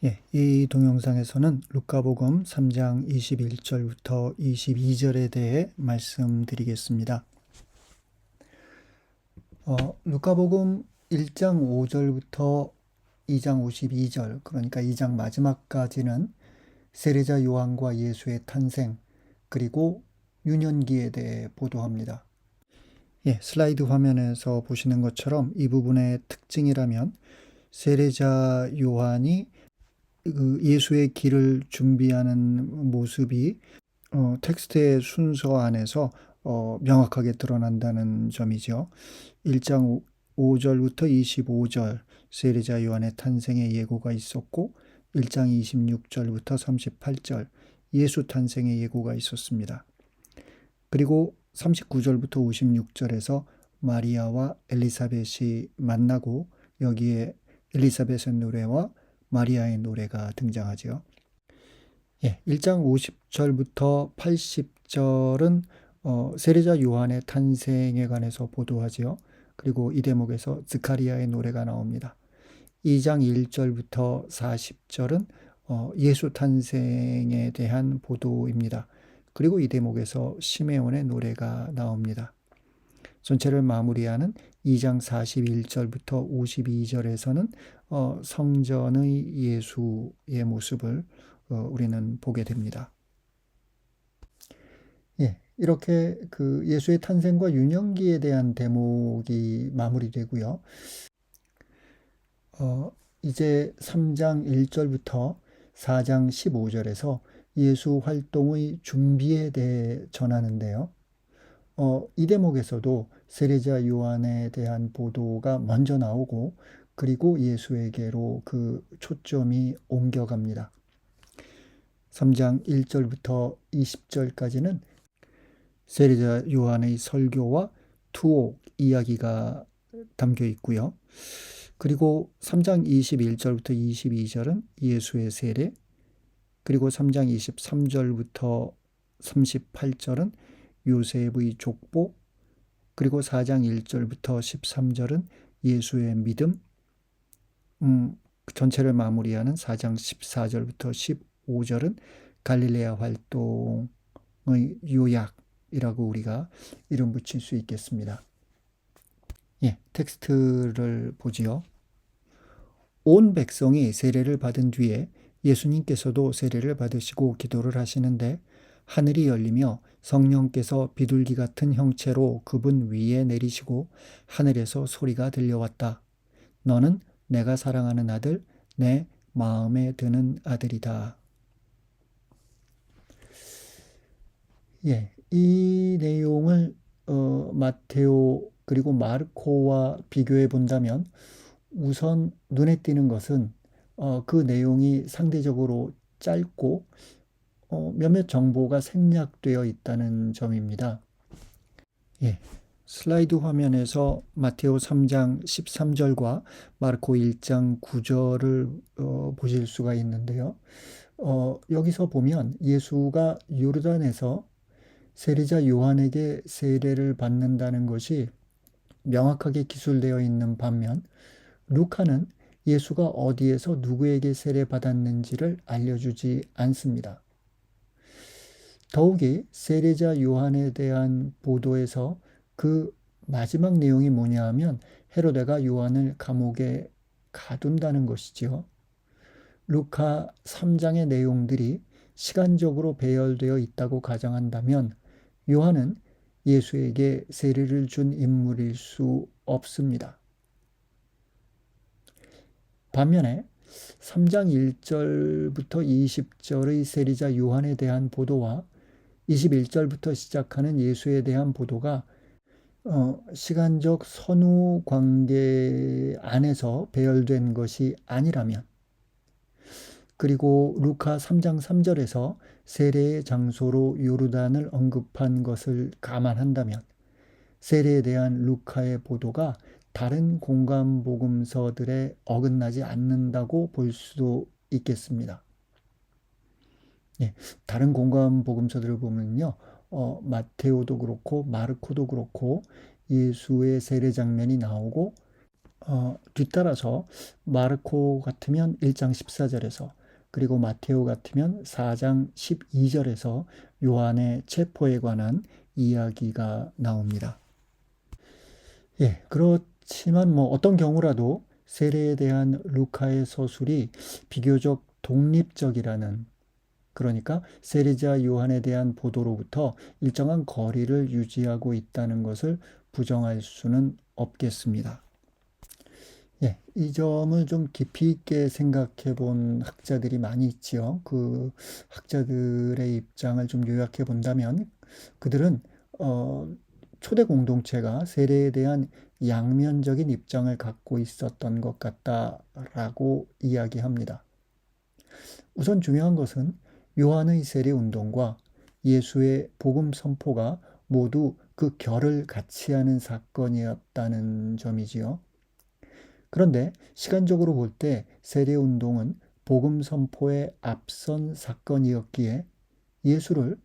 이 동영상에서는 루카복음 3장 21절부터 22절에 대해 말씀드리겠습니다. 루카복음 1장 5절부터 2장 52절, 그러니까 2장 마지막까지는 세례자 요한과 예수의 탄생, 그리고 유년기에 대해 보도합니다. 슬라이드 화면에서 보시는 것처럼 이 부분의 특징이라면 세례자 요한이 예수의 길을 준비하는 모습이 텍스트의 순서 안에서 명확하게 드러난다는 점이죠. 1장 5절부터 25절 세례자 요한의 탄생의 예고가 있었고 1장 26절부터 38절 예수 탄생의 예고가 있었습니다. 그리고 39절부터 56절에서 마리아와 엘리사벳이 만나고 여기에 엘리사벳의 노래와 마리아의 노래가 등장하죠. 1장 50절부터 80절은 세례자 요한의 탄생에 관해서 보도하지요. 그리고 이 대목에서 스가리야의 노래가 나옵니다. 2장 1절부터 40절은 예수 탄생에 대한 보도입니다. 그리고 이 대목에서 시메온의 노래가 나옵니다. 전체를 마무리하는 2장 41절부터 52절에서는 성전의 예수의 모습을 우리는 보게 됩니다. 이렇게 그 예수의 탄생과 유년기에 대한 대목이 마무리되고요. 이제 3장 1절부터 4장 15절에서 예수 활동의 준비에 대해 전하는데요. 이 대목에서도 세례자 요한에 대한 보도가 먼저 나오고 그리고 예수에게로 그 초점이 옮겨갑니다. 3장 1절부터 20절까지는 세례자 요한의 설교와 투옥 이야기가 담겨 있고요. 그리고 3장 21절부터 22절은 예수의 세례, 그리고 3장 23절부터 38절은 요셉의 족보, 그리고 4장 1절부터 13절은 예수의 믿음, 전체를 마무리하는 4장 14절부터 15절은 갈릴레아 활동의 요약이라고 우리가 이름 붙일 수 있겠습니다. 텍스트를 보지요. 온 백성이 세례를 받은 뒤에 예수님께서도 세례를 받으시고 기도를 하시는데 하늘이 열리며 성령께서 비둘기 같은 형체로 그분 위에 내리시고 하늘에서 소리가 들려왔다. 너는 내가 사랑하는 아들, 내 마음에 드는 아들이다. 이 내용을 마테오 그리고 마르코와 비교해 본다면 우선 눈에 띄는 것은 그 내용이 상대적으로 짧고 몇몇 정보가 생략되어 있다는 점입니다. 슬라이드 화면에서 마테오 3장 13절과 마르코 1장 9절을 보실 수가 있는데요. 여기서 보면 예수가 요르단에서 세례자 요한에게 세례를 받는다는 것이 명확하게 기술되어 있는 반면 루카는 예수가 어디에서 누구에게 세례받았는지를 알려주지 않습니다. 더욱이 세례자 요한에 대한 보도에서 그 마지막 내용이 뭐냐 하면 헤로데가 요한을 감옥에 가둔다는 것이지요. 루카 3장의 내용들이 시간적으로 배열되어 있다고 가정한다면 요한은 예수에게 세례를 준 인물일 수 없습니다. 반면에 3장 1절부터 20절의 세례자 요한에 대한 보도와 21절부터 시작하는 예수에 대한 보도가 시간적 선후 관계 안에서 배열된 것이 아니라면, 그리고 루카 3장 3절에서 세례의 장소로 요르단을 언급한 것을 감안한다면 세례에 대한 루카의 보도가 다른 공관복음서들에 어긋나지 않는다고 볼 수도 있겠습니다. 다른 공관복음서들을 보면요, 마테오도 그렇고 마르코도 그렇고 예수의 세례 장면이 나오고 뒤따라서 마르코 같으면 1장 14절에서 그리고 마테오 같으면 4장 12절에서 요한의 체포에 관한 이야기가 나옵니다. 예, 그렇지만 뭐 어떤 경우라도 세례에 대한 루카의 서술이 비교적 독립적이라는, 그러니까 세례자 요한에 대한 보도로부터 일정한 거리를 유지하고 있다는 것을 부정할 수는 없겠습니다. 예, 이 점을 좀 깊이 있게 생각해 본 학자들이 많이 있지요. 그 학자들의 입장을 좀 요약해 본다면 그들은 초대 공동체가 세례에 대한 양면적인 입장을 갖고 있었던 것 같다라고 이야기합니다. 우선 중요한 것은 요한의 세례 운동과 예수의 복음 선포가 모두 그 결을 같이 하는 사건이었다는 점이지요. 그런데 시간적으로 볼 때 세례 운동은 복음 선포에 앞선 사건이었기에 예수를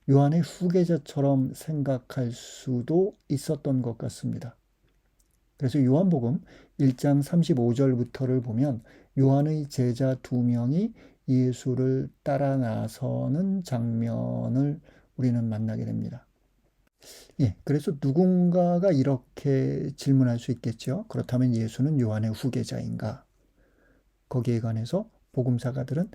요한의 후계자처럼 생각할 수도 있었던 것 같습니다. 그래서 요한복음 1장 35절부터를 보면 요한의 제자 2명이 예수를 따라 나서는 장면을 우리는 만나게 됩니다. 예, 그래서 누군가가 이렇게 질문할 수 있겠죠. 그렇다면 예수는 요한의 후계자인가? 거기에 관해서 복음사가들은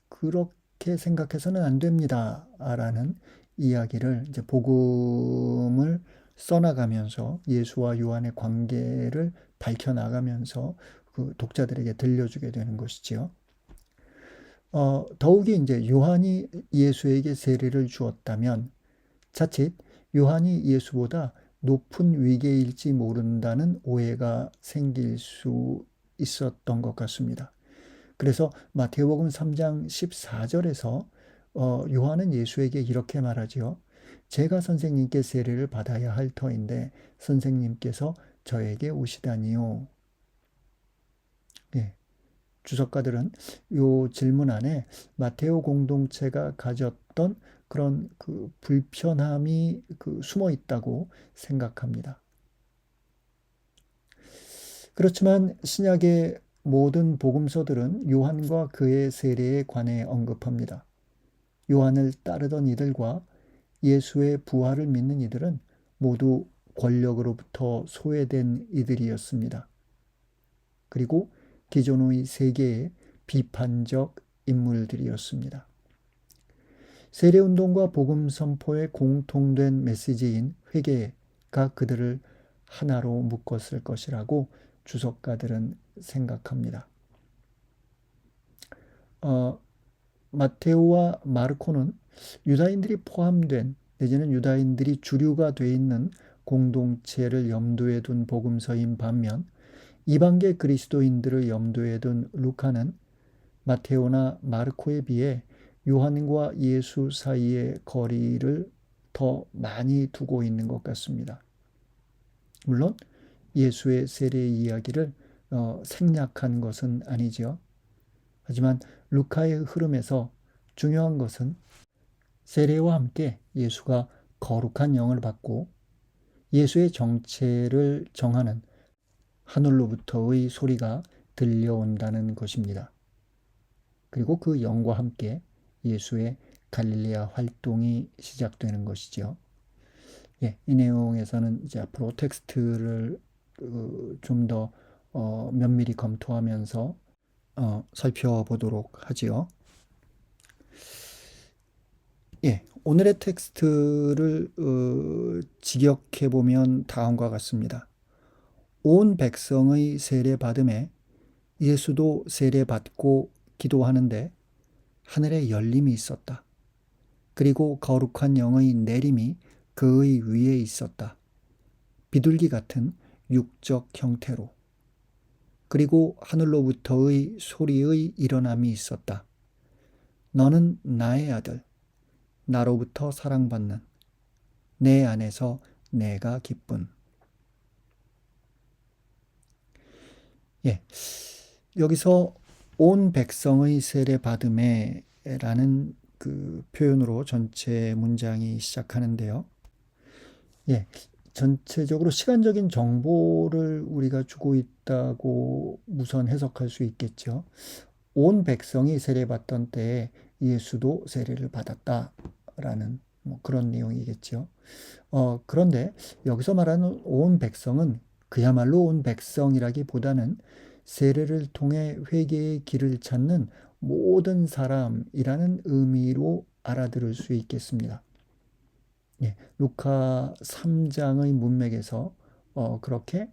그렇게 생각해서는 안 됩니다. 라는 이야기를 이제 복음을 써나가면서 예수와 요한의 관계를 밝혀나가면서 그 독자들에게 들려주게 되는 것이지요. 더욱이 이제 요한이 예수에게 세례를 주었다면 자칫 요한이 예수보다 높은 위계일지 모른다는 오해가 생길 수 있었던 것 같습니다. 그래서 마태복음 3장 14절에서 요한은 예수에게 이렇게 말하지요. 제가 선생님께 세례를 받아야 할 터인데 선생님께서 저에게 오시다니요. 예, 주석가들은 이 질문 안에 마테오 공동체가 가졌던 그런 그 불편함이 숨어 있다고 생각합니다. 그렇지만 신약의 모든 복음서들은 요한과 그의 세례에 관해 언급합니다. 요한을 따르던 이들과 예수의 부활을 믿는 이들은 모두 권력으로부터 소외된 이들이었습니다. 그리고 기존의 세계의 비판적 인물들이었습니다. 세례운동과 복음 선포의 공통된 메시지인 회개가 그들을 하나로 묶었을 것이라고 주석가들은 생각합니다. 마테오와 마르코는 유다인들이 포함된 내지는 유다인들이 주류가 돼 있는 공동체를 염두에 둔 복음서인 반면 이방계 그리스도인들을 염두에 둔 루카는 마테오나 마르코에 비해 요한과 예수 사이의 거리를 더 많이 두고 있는 것 같습니다. 물론 예수의 세례 이야기를 생략한 것은 아니지요. 하지만 루카의 흐름에서 중요한 것은 세례와 함께 예수가 거룩한 영을 받고 예수의 정체를 정하는 하늘로부터의 소리가 들려온다는 것입니다. 그리고 그 영과 함께 예수의 갈릴레아 활동이 시작되는 것이죠. 예, 이 내용에서는 이제 앞으로 텍스트를 좀 더 면밀히 검토하면서 살펴보도록 하지요. 예, 오늘의 텍스트를 직역해 보면 다음과 같습니다. 온 백성의 세례 받음에 예수도 세례 받고 기도하는데 하늘에 열림이 있었다. 그리고 거룩한 영의 내림이 그의 위에 있었다. 비둘기 같은 육적 형태로. 그리고 하늘로부터의 소리의 일어남이 있었다. 너는 나의 아들, 나로부터 사랑받는, 내 안에서 내가 기쁜. 예, 여기서 온 백성의 세례 받음에 라는 그 표현으로 전체 문장이 시작하는데요. 예, 전체적으로 시간적인 정보를 우리가 주고 있다고 우선 해석할 수 있겠죠. 온 백성이 세례받던 때에 예수도 세례를 받았다라는 그런 내용이겠죠. 그런데 여기서 말하는 온 백성은 그야말로 온 백성이라기보다는 세례를 통해 회개의 길을 찾는 모든 사람이라는 의미로 알아들을 수 있겠습니다. 예, 루카 3장의 문맥에서 그렇게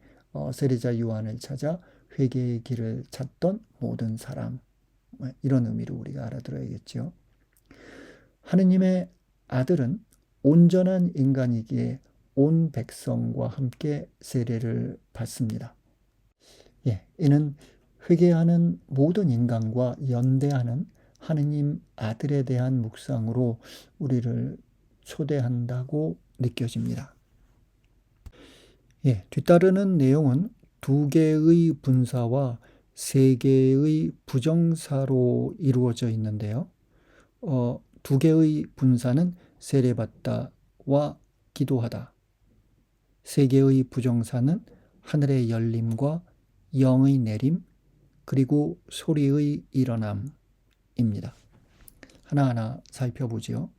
세례자 요한을 찾아 회개의 길을 찾던 모든 사람, 이런 의미로 우리가 알아들어야겠죠. 하느님의 아들은 온전한 인간이기에 온 백성과 함께 세례를 받습니다. 예, 이는 회개하는 모든 인간과 연대하는 하느님 아들에 대한 묵상으로 우리를 초대한다고 느껴집니다. 예, 뒤따르는 내용은 두 개의 분사와 세 개의 부정사로 이루어져 있는데요. 두 개의 분사는 세례받다와 기도하다. 세 개의 부정사는 하늘의 열림과 영의 내림, 그리고 소리의 일어남입니다. 하나하나 살펴보지요.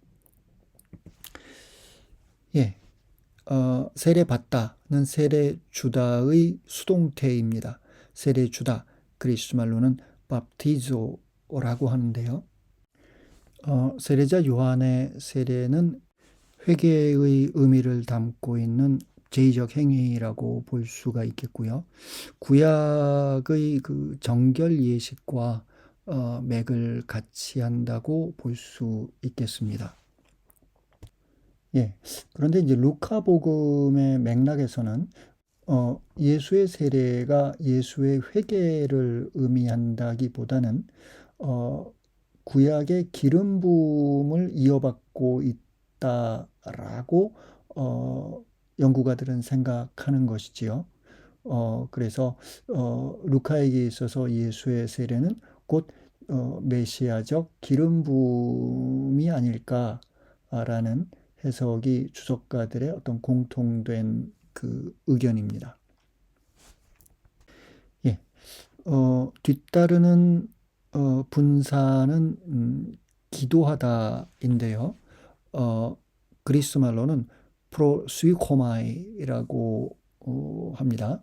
예, 세례받다는 세례주다의 수동태입니다. 세례주다, 그리스 말로는 밥티조라고 하는데요. 세례자 요한의 세례는 회개의 의미를 담고 있는 제의적 행위라고 볼 수가 있겠고요. 구약의 그 정결 예식과 맥을 같이 한다고 볼 수 있겠습니다. 예. 그런데 이제 루카복음의 맥락에서는 예수의 세례가 예수의 회개를 의미한다기보다는 구약의 기름 부음을 이어받고 있다라고 연구가들은 생각하는 것이지요. 그래서 루카에게 있어서 예수의 세례는 곧 메시아적 기름 부음이 아닐까라는 해석이 주석가들의 어떤 공통된 그 의견입니다. 예, 뒤따르는 분사는 기도하다인데요. 그리스 말로는 프로스이코마이라고 합니다.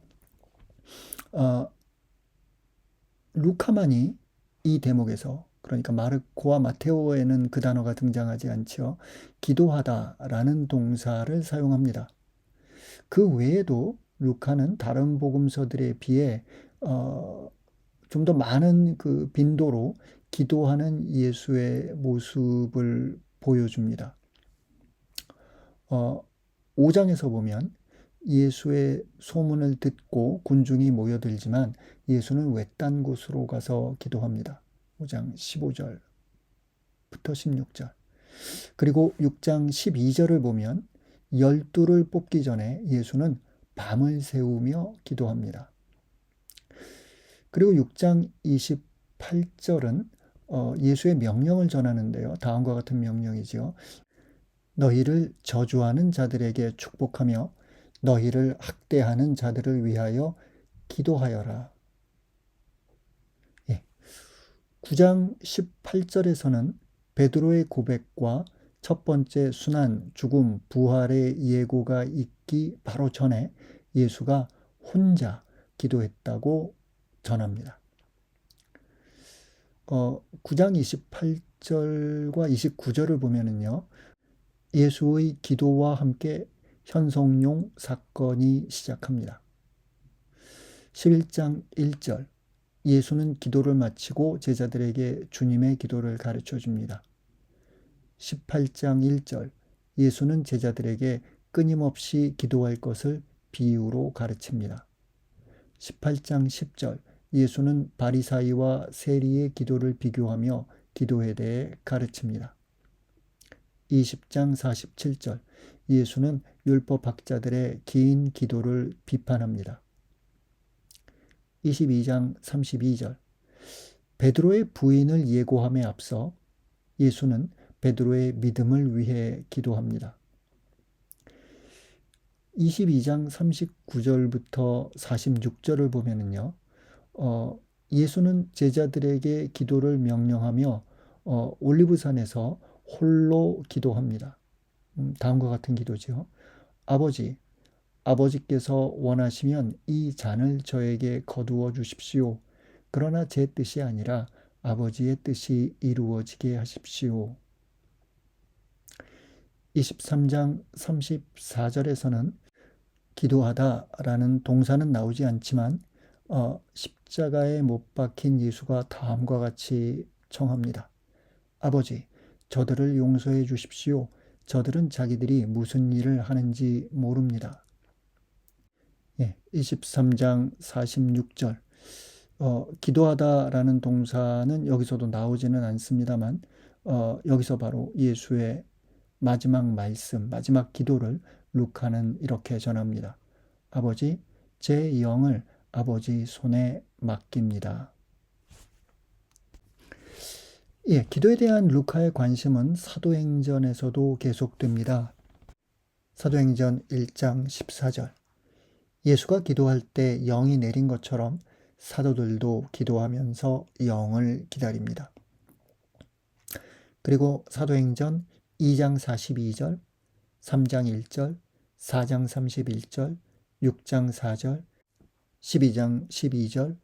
루카만이 이 대목에서, 그러니까 마르코와 마테오에는 그 단어가 등장하지 않죠. 기도하다라는 동사를 사용합니다. 그 외에도 루카는 다른 복음서들에 비해 좀 더 많은 그 빈도로 기도하는 예수의 모습을 보여줍니다. 5장에서 보면 예수의 소문을 듣고 군중이 모여들지만 예수는 외딴 곳으로 가서 기도합니다. 5장 15절부터 16절. 그리고 6장 12절을 보면 12를 뽑기 전에 예수는 밤을 새우며 기도합니다. 그리고 6장 28절은 예수의 명령을 전하는데요. 다음과 같은 명령이지요. 너희를 저주하는 자들에게 축복하며 너희를 학대하는 자들을 위하여 기도하여라. 예. 9장 18절에서는 베드로의 고백과 첫 번째 순환, 죽음, 부활의 예고가 있기 바로 전에 예수가 혼자 기도했다고 전합니다. 9장 28절과 29절을 보면은요, 예수의 기도와 함께 현성용 사건이 시작합니다. 11장 1절, 예수는 기도를 마치고 제자들에게 주님의 기도를 가르쳐 줍니다. 18장 1절, 예수는 제자들에게 끊임없이 기도할 것을 비유로 가르칩니다. 18장 10절, 예수는 바리사이와 세리의 기도를 비교하며 기도에 대해 가르칩니다. 20장 47절, 예수는 율법학자들의 긴 기도를 비판합니다. 22장 32절, 베드로의 부인을 예고함에 앞서 예수는 베드로의 믿음을 위해 기도합니다. 22장 39절부터 46절을 보면은요. 예수는 제자들에게 기도를 명령하며 올리브산에서 홀로 기도합니다. 다음과 같은 기도죠. 아버지께서 원하시면 이 잔을 저에게 거두어 주십시오. 그러나 제 뜻이 아니라 아버지의 뜻이 이루어지게 하십시오. 23장 34절에서는 기도하다라는 동사는 나오지 않지만 십자가에 못 박힌 예수가 다음과 같이 청합니다. 아버지, 저들을 용서해 주십시오. 저들은 자기들이 무슨 일을 하는지 모릅니다. 23장 46절. 기도하다라는 동사는 여기서도 나오지는 않습니다만 여기서 바로 예수의 마지막 말씀, 마지막 기도를 루카는 이렇게 전합니다. 아버지, 제 영을 아버지 손에 맡깁니다. 기도에 대한 루카의 관심은 사도행전에서도 계속됩니다. 사도행전 1장 14절. 예수가 기도할 때 영이 내린 것처럼 사도들도 기도하면서 영을 기다립니다. 그리고 사도행전 2장 42절, 3장 1절, 4장 31절, 6장 4절, 12장 12절,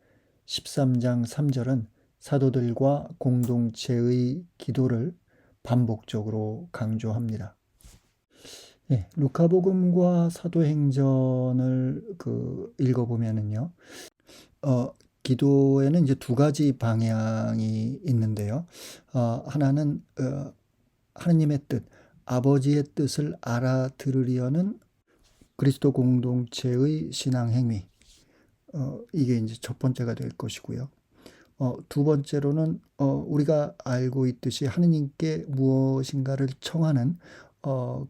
13장 3절은 사도들과 공동체의 기도를 반복적으로 강조합니다. 루카복음과 사도행전을 읽어보면은요, 기도에는 이제 두 가지 방향이 있는데요. 하나는 하느님의 뜻, 아버지의 뜻을 알아들으려는 그리스도 공동체의 신앙 행위. 이게 이제 첫 번째가 될 것이고요. 두 번째로는 우리가 알고 있듯이 하느님께 무엇인가를 청하는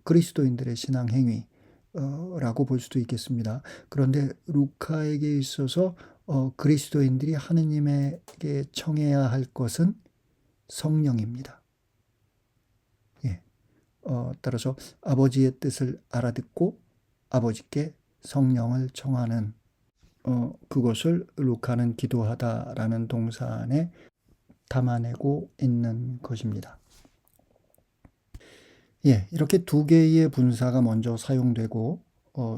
그리스도인들의 신앙 행위라고 볼 수도 있겠습니다. 그런데 루카에게 있어서 그리스도인들이 하느님에게 청해야 할 것은 성령입니다. 따라서 아버지의 뜻을 알아듣고 아버지께 성령을 청하는 그것을 루카는 기도하다라는 동사 안에 담아내고 있는 것입니다. 이렇게 두 개의 분사가 먼저 사용되고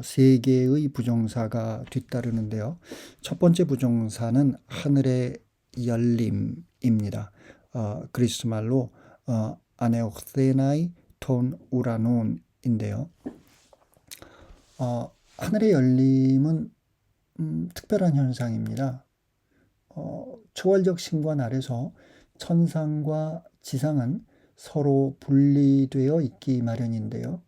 세 개의 부정사가 뒤따르는데요. 첫 번째 부정사는 하늘의 열림입니다. 그리스 말로 아네오세나이 톤 우라논인데요. 하늘의 열림은 특별한 현상입니다. 초월적 신관 아래서 천상과 지상은 서로 분리되어 있기 마련인데요.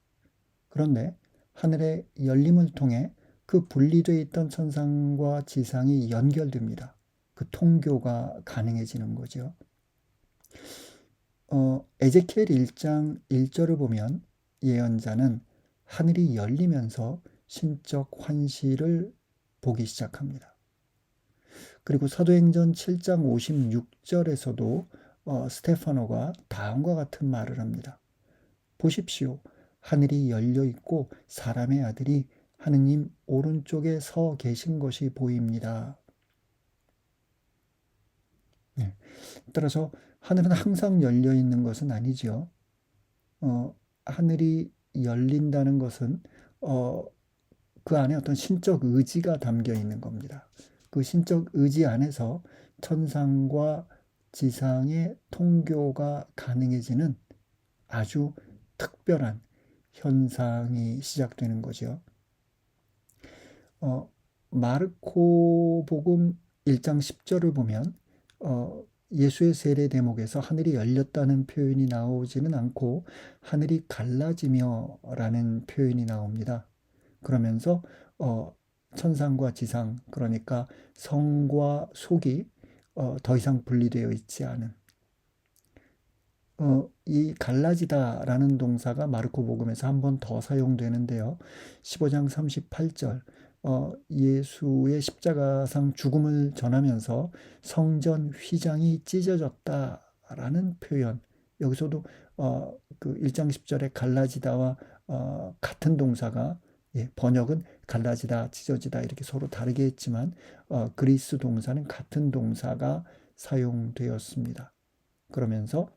그런데 하늘의 열림을 통해 그 분리되어 있던 천상과 지상이 연결됩니다. 그 통교가 가능해지는 거죠. 에제키엘 1장 1절을 보면 예언자는 하늘이 열리면서 신적 환시를 보기 시작합니다. 그리고 사도행전 7장 56절에서도 스테파노가 다음과 같은 말을 합니다. 보십시오. 하늘이 열려 있고 사람의 아들이 하느님 오른쪽에 서 계신 것이 보입니다. 따라서 하늘은 항상 열려 있는 것은 아니죠. 하늘이 열린다는 것은 그 안에 어떤 신적 의지가 담겨 있는 겁니다. 그 신적 의지 안에서 천상과 지상의 통교가 가능해지는 아주 특별한 현상이 시작되는 거죠. 마르코복음 1장 10절을 보면 예수의 세례 대목에서 하늘이 열렸다는 표현이 나오지는 않고 하늘이 갈라지며 라는 표현이 나옵니다. 그러면서 천상과 지상, 그러니까 성과 속이 더 이상 분리되어 있지 않은 이 갈라지다라는 동사가 마르코복음에서 한 번 더 사용되는데요. 15장 38절 예수의 십자가상 죽음을 전하면서 성전 휘장이 찢어졌다라는 표현, 여기서도 그 1장 10절에 갈라지다와 같은 동사가 예, 번역은 갈라지다, 찢어지다 이렇게 서로 다르게 했지만 그리스 동사는 같은 동사가 사용되었습니다. 그러면서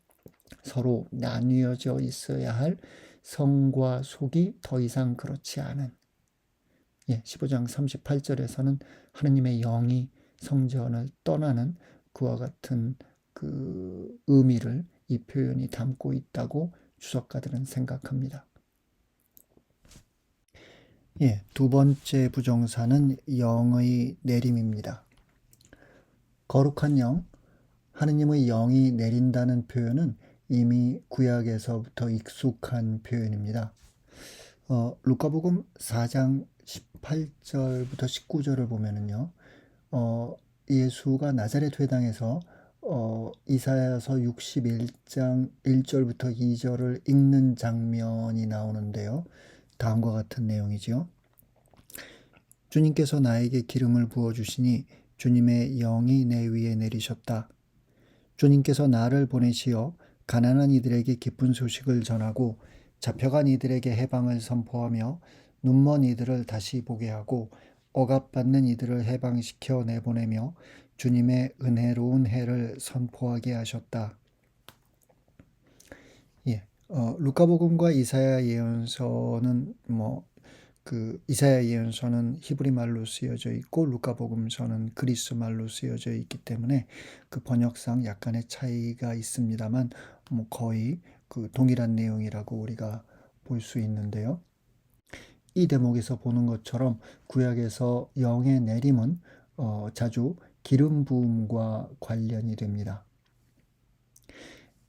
서로 나뉘어져 있어야 할 성과 속이 더 이상 그렇지 않은 15장 38절에서는 하느님의 영이 성전을 떠나는 그와 같은 그 의미를 이 표현이 담고 있다고 주석가들은 생각합니다. 두 번째 부정사는 영의 내림입니다. 거룩한 영, 하느님의 영이 내린다는 표현은 이미 구약에서부터 익숙한 표현입니다. 루카복음 4장 18절부터 19절을 보면은요, 예수가 나자렛 회당에서 이사야서 61장 1절부터 2절을 읽는 장면이 나오는데요. 다음과 같은 내용이지요. 주님께서 나에게 기름을 부어주시니 주님의 영이 내 위에 내리셨다. 주님께서 나를 보내시어 가난한 이들에게 기쁜 소식을 전하고 잡혀간 이들에게 해방을 선포하며 눈먼 이들을 다시 보게 하고 억압받는 이들을 해방시켜 내보내며 주님의 은혜로운 해를 선포하게 하셨다. 루카복음과 이사야 예언서는 이사야 예언서는 히브리 말로 쓰여져 있고 루카복음서는 그리스 말로 쓰여져 있기 때문에 그 번역상 약간의 차이가 있습니다만 거의 그 동일한 내용이라고 우리가 볼 수 있는데요. 이 대목에서 보는 것처럼 구약에서 영의 내림은 자주 기름 부음과 관련이 됩니다.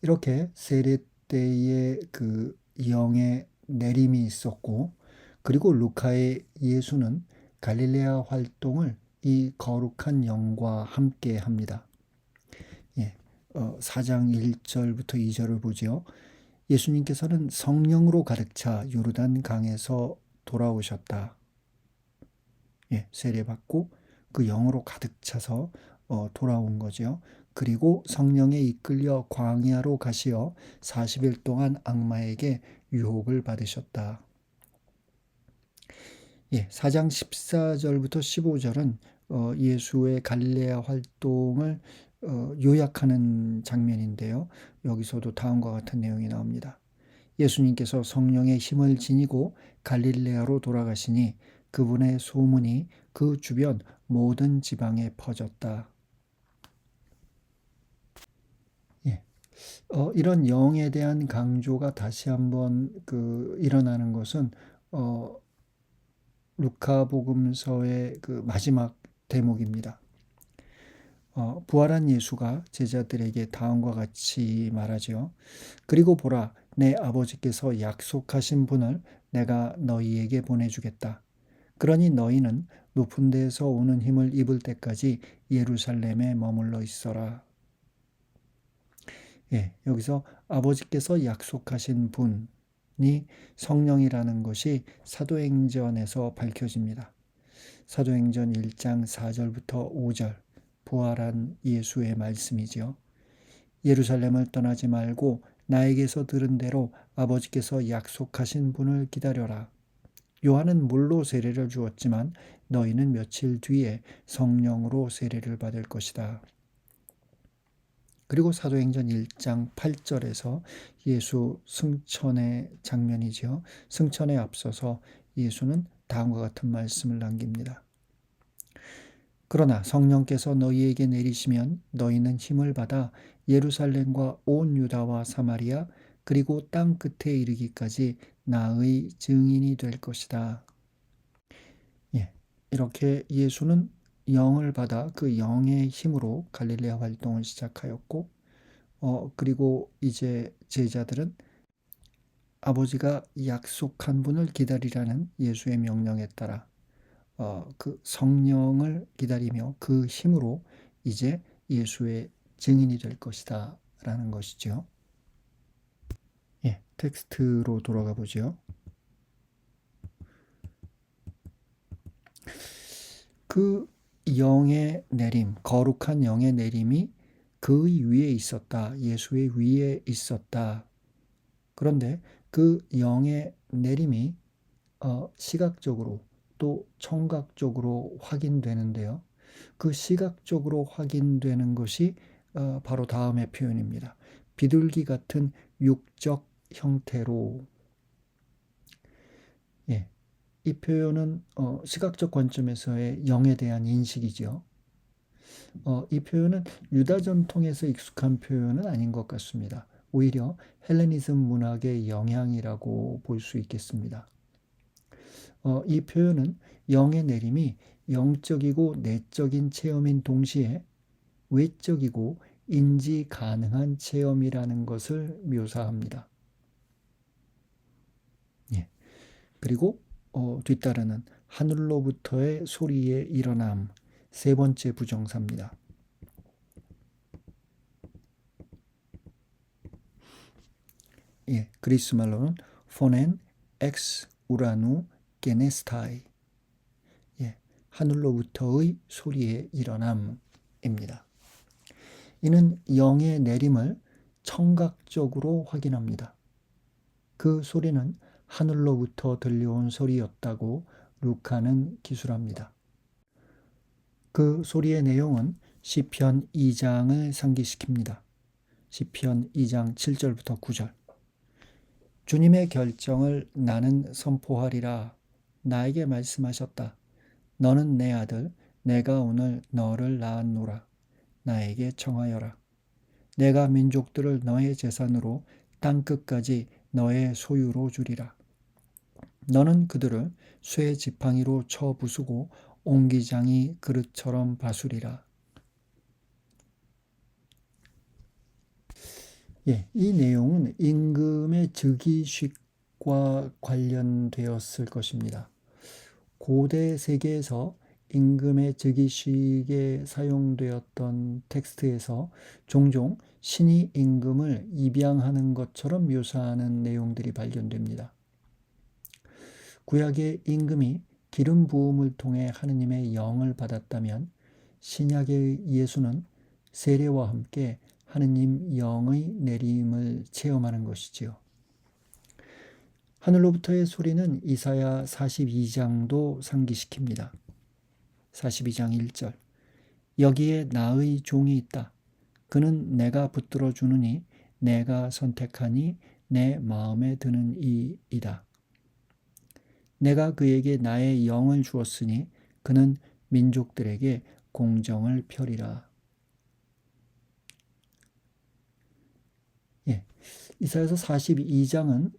이렇게 세례 때의 그 영의 내림이 있었고, 그리고 루카의 예수는 갈릴레아 활동을 이 거룩한 영과 함께 합니다. 4장 1절부터 2절을 보지요. 예수님께서는 성령으로 가득 차 요르단 강에서 돌아오셨다. 세례받고 그 영으로 가득 차서 돌아온 거죠. 그리고 성령에 이끌려 광야로 가시어 40일 동안 악마에게 유혹을 받으셨다. 4장 14절부터 15절은 예수의 갈릴레아 활동을 요약하는 장면인데요. 여기서도 다음과 같은 내용이 나옵니다. 예수님께서 성령의 힘을 지니고 갈릴레아로 돌아가시니 그분의 소문이 그 주변 모든 지방에 퍼졌다. 이런 영에 대한 강조가 다시 한번 일어나는 것은 루카복음서의 그 마지막 대목입니다. 부활한 예수가 제자들에게 다음과 같이 말하죠. 그리고 보라, 내 아버지께서 약속하신 분을 내가 너희에게 보내주겠다. 그러니 너희는 높은 데에서 오는 힘을 입을 때까지 예루살렘에 머물러 있어라. 여기서 아버지께서 약속하신 분이 성령이라는 것이 사도행전에서 밝혀집니다. 사도행전 1장 4절부터 5절, 부활한 예수의 말씀이지요. 예루살렘을 떠나지 말고 나에게서 들은 대로 아버지께서 약속하신 분을 기다려라. 요한은 물로 세례를 주었지만 너희는 며칠 뒤에 성령으로 세례를 받을 것이다. 그리고 사도행전 1장 8절에서 예수 승천의 장면이죠. 승천에 앞서서 예수는 다음과 같은 말씀을 남깁니다. 그러나 성령께서 너희에게 내리시면 너희는 힘을 받아 예루살렘과 온 유다와 사마리아 그리고 땅 끝에 이르기까지 나의 증인이 될 것이다. 이렇게 예수는 영을 받아 그 영의 힘으로 갈릴레아 활동을 시작하였고, 그리고 이제 제자들은 아버지가 약속한 분을 기다리라는 예수의 명령에 따라 그 성령을 기다리며 그 힘으로 이제 예수의 증인이 될 것이다 라는 것이죠. 텍스트로 돌아가 보죠. 그 영의 내림, 거룩한 영의 내림이 그 위에 있었다. 예수의 위에 있었다. 그런데 그 영의 내림이 시각적으로 또 청각적으로 확인되는데요. 그 시각적으로 확인되는 것이 바로 다음의 표현입니다. 비둘기 같은 육적 형태로. 예, 이 표현은 시각적 관점에서의 영에 대한 인식이죠. 이 표현은 유다 전통에서 익숙한 표현은 아닌 것 같습니다. 오히려 헬레니즘 문학의 영향이라고 볼 수 있겠습니다. 이 표현은 영의 내림이 영적이고 내적인 체험인 동시에 외적이고 인지 가능한 체험이라는 것을 묘사합니다. 예. 그리고 뒤따르는 하늘로부터의 소리의 일어남, 세 번째 부정사입니다. 예, 그리스 말로는 포넨 엑스 우라누 게네스타이. 예, 하늘로부터의 소리의 일어남입니다. 이는 영의 내림을 청각적으로 확인합니다. 그 소리는 하늘로부터 들려온 소리였다고 루카는 기술합니다. 그 소리의 내용은 시편 2장을 상기시킵니다. 시편 2장 7절부터 9절. 주님의 결정을 나는 선포하리라. 나에게 말씀하셨다. 너는 내 아들, 내가 오늘 너를 낳았노라. 나에게 청하여라. 내가 민족들을 너의 재산으로 땅끝까지 너의 소유로 주리라. 너는 그들을 쇠 지팡이로 쳐 부수고 옹기장이 그릇처럼 바수리라. 예, 이 내용은 임금의 즉위식과 관련되었을 것입니다. 고대 세계에서 임금의 즉위식에 사용되었던 텍스트에서 종종 신이 임금을 입양하는 것처럼 묘사하는 내용들이 발견됩니다. 구약의 임금이 기름 부음을 통해 하느님의 영을 받았다면 신약의 예수는 세례와 함께 하느님 영의 내림을 체험하는 것이지요. 하늘로부터의 소리는 이사야 42장도 상기시킵니다. 42장 1절. 여기에 나의 종이 있다. 그는 내가 붙들어 주느니 내가 선택하니 내 마음에 드는 이이다. 내가 그에게 나의 영을 주었으니 그는 민족들에게 공정을 펴리라. 예, 이사야서 42장은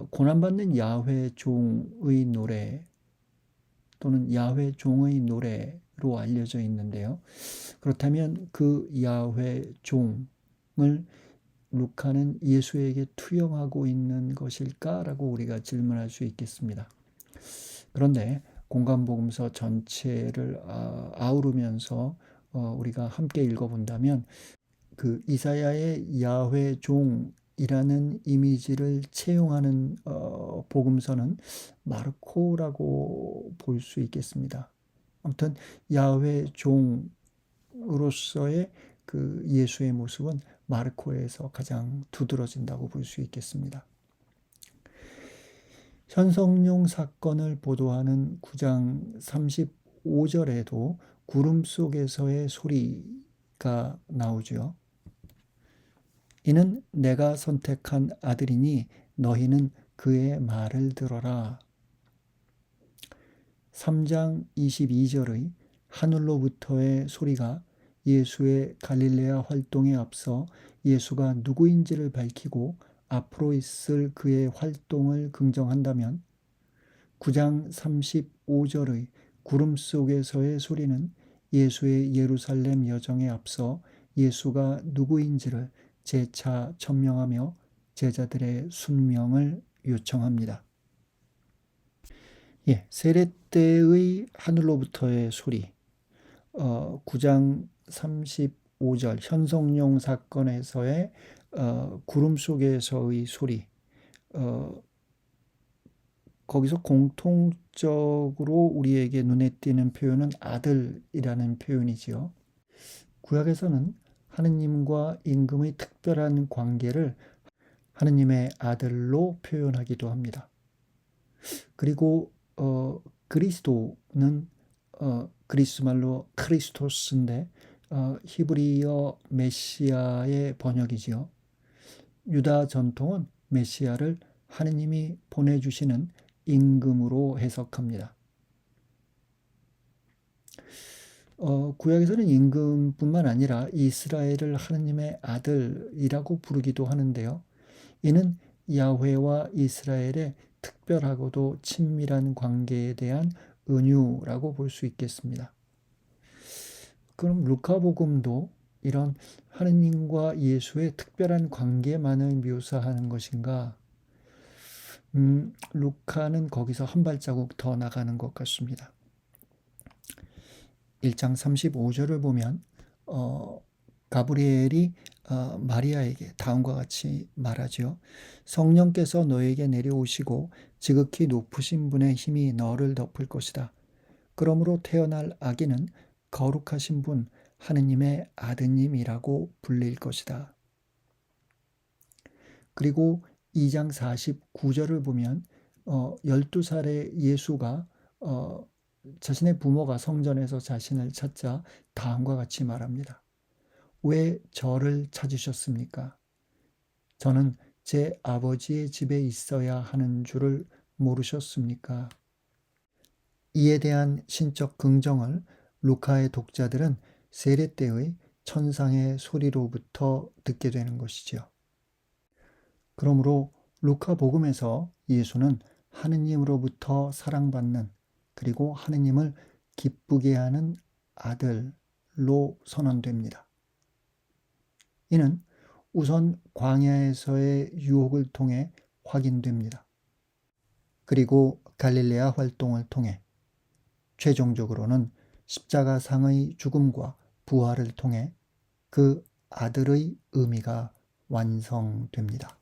고난받는 야훼 종의 노래 또는 야훼 종의 노래로 알려져 있는데요. 그렇다면 그 야훼 종을 루카는 예수에게 투영하고 있는 것일까라고 우리가 질문할 수 있겠습니다. 그런데 공간복음서 전체를 아우르면서 우리가 함께 읽어본다면 그 이사야의 야훼 종이라는 이미지를 채용하는 복음서는 마르코라고 볼 수 있겠습니다. 아무튼 야훼 종으로서의 그 예수의 모습은 마르코에서 가장 두드러진다고 볼 수 있겠습니다. 현성용 사건을 보도하는 9장 35절에도 구름 속에서의 소리가 나오죠. 이는 내가 선택한 아들이니 너희는 그의 말을 들어라. 3장 22절의 하늘로부터의 소리가 예수의 갈릴레아 활동에 앞서 예수가 누구인지를 밝히고 앞으로 있을 그의 활동을 긍정한다면 9장 35절의 구름 속에서의 소리는 예수의 예루살렘 여정에 앞서 예수가 누구인지를 재차 천명하며 제자들의 순명을 요청합니다. 예, 세례 때의 하늘로부터의 소리, 9장 35절 현성용 사건에서의 구름 속에서의 소리, 거기서 공통적으로 우리에게 눈에 띄는 표현은 아들이라는 표현이지요. 구약에서는 하느님과 임금의 특별한 관계를 하느님의 아들로 표현하기도 합니다. 그리고 그리스도는 그리스 말로 크리스토스인데 히브리어 메시아의 번역이지요. 유다 전통은 메시아를 하느님이 보내주시는 임금으로 해석합니다. 구약에서는 임금뿐만 아니라 이스라엘을 하느님의 아들이라고 부르기도 하는데요. 이는 야훼와 이스라엘의 특별하고도 친밀한 관계에 대한 은유라고 볼 수 있겠습니다. 그럼 루카복음도 이런 하느님과 예수의 특별한 관계만을 묘사하는 것인가? 루카는 거기서 한 발자국 더 나가는 것 같습니다. 1장 35절을 보면 가브리엘이 마리아에게 다음과 같이 말하죠. 성령께서 너에게 내려오시고 지극히 높으신 분의 힘이 너를 덮을 것이다. 그러므로 태어날 아기는 거룩하신 분 하느님의 아드님이라고 불릴 것이다. 그리고 2장 49절을 보면 12살의 예수가 자신의 부모가 성전에서 자신을 찾자 다음과 같이 말합니다. 왜 저를 찾으셨습니까? 저는 제 아버지의 집에 있어야 하는 줄을 모르셨습니까? 이에 대한 신적 긍정을 루카의 독자들은 세례 때의 천상의 소리로부터 듣게 되는 것이지요. 그러므로 루카 복음에서 예수는 하느님으로부터 사랑받는 그리고 하느님을 기쁘게 하는 아들로 선언됩니다. 이는 우선 광야에서의 유혹을 통해 확인됩니다. 그리고 갈릴레아 활동을 통해 최종적으로는 십자가상의 죽음과 부활을 통해 그 아들의 의미가 완성됩니다.